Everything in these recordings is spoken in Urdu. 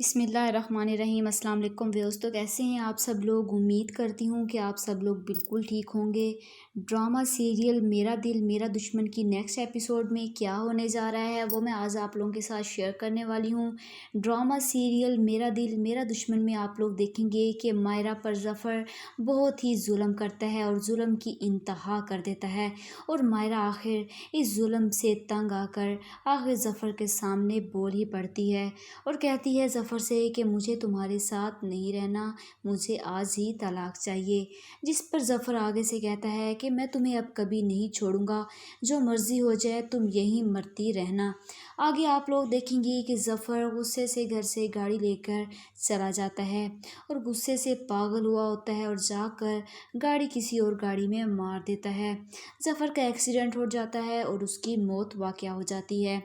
بسم اللہ الرحمن الرحیم۔ السلام علیکم دوستو، کیسے ہیں آپ سب لوگ؟ امید کرتی ہوں کہ آپ سب لوگ بالکل ٹھیک ہوں گے۔ ڈرامہ سیریل میرا دل میرا دشمن کی نیکسٹ ایپیسوڈ میں کیا ہونے جا رہا ہے وہ میں آج آپ لوگوں کے ساتھ شیئر کرنے والی ہوں۔ ڈرامہ سیریل میرا دل میرا دشمن میں آپ لوگ دیکھیں گے کہ مائرہ پر ظفر بہت ہی ظلم کرتا ہے اور ظلم کی انتہا کر دیتا ہے، اور مائرہ آخر اس ظلم سے تنگ آ کر آخر ظفر کے سامنے بول ہی پڑتی ہے اور کہتی ہے ظفر سے کہ مجھے تمہارے ساتھ نہیں رہنا، مجھے آج ہی طلاق چاہیے۔ جس پر ظفر آگے سے کہتا ہے کہ میں تمہیں اب کبھی نہیں چھوڑوں گا، جو مرضی ہو جائے تم یہیں مرتی رہنا۔ آگے آپ لوگ دیکھیں گے کہ ظفر غصے سے گھر سے گاڑی لے کر چلا جاتا ہے اور غصے سے پاگل ہوا ہوتا ہے اور جا کر گاڑی کسی اور گاڑی میں مار دیتا ہے۔ ظفر کا ایکسیڈنٹ ہو جاتا ہے اور اس کی موت واقع ہو جاتی ہے۔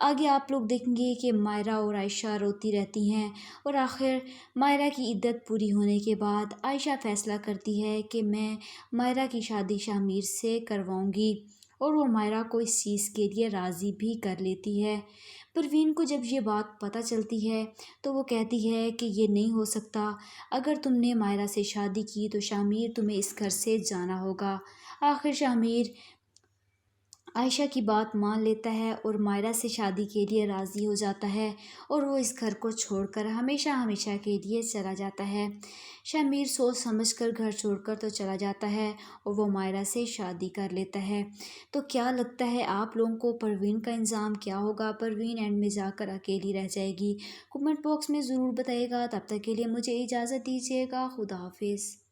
آگے آپ لوگ دیکھیں گے کہ مائرہ اور عائشہ روتی رہتی ہیں اور آخر مائرہ کی عدت پوری ہونے کے بعد عائشہ فیصلہ کرتی ہے کہ میں مائرہ کی شادی شامیر سے کرواؤں گی، اور وہ مائرہ کو اس چیز کے لیے راضی بھی کر لیتی ہے۔ پروین کو جب یہ بات پتہ چلتی ہے تو وہ کہتی ہے کہ یہ نہیں ہو سکتا، اگر تم نے مائرہ سے شادی کی تو شامیر تمہیں اس گھر سے جانا ہوگا۔ آخر شامیر عائشہ کی بات مان لیتا ہے اور مائرہ سے شادی کے لیے راضی ہو جاتا ہے، اور وہ اس گھر کو چھوڑ کر ہمیشہ ہمیشہ کے لیے چلا جاتا ہے۔ شامیر سوچ سمجھ کر گھر چھوڑ کر تو چلا جاتا ہے اور وہ مائرہ سے شادی کر لیتا ہے۔ تو کیا لگتا ہے آپ لوگوں کو پروین کا انجام کیا ہوگا؟ پروین اینڈ میں جا کر اکیلی رہ جائے گی؟ کمنٹ باکس میں ضرور بتائیے گا۔ تب تک کے لیے مجھے اجازت دیجیے گا۔ خدا حافظ۔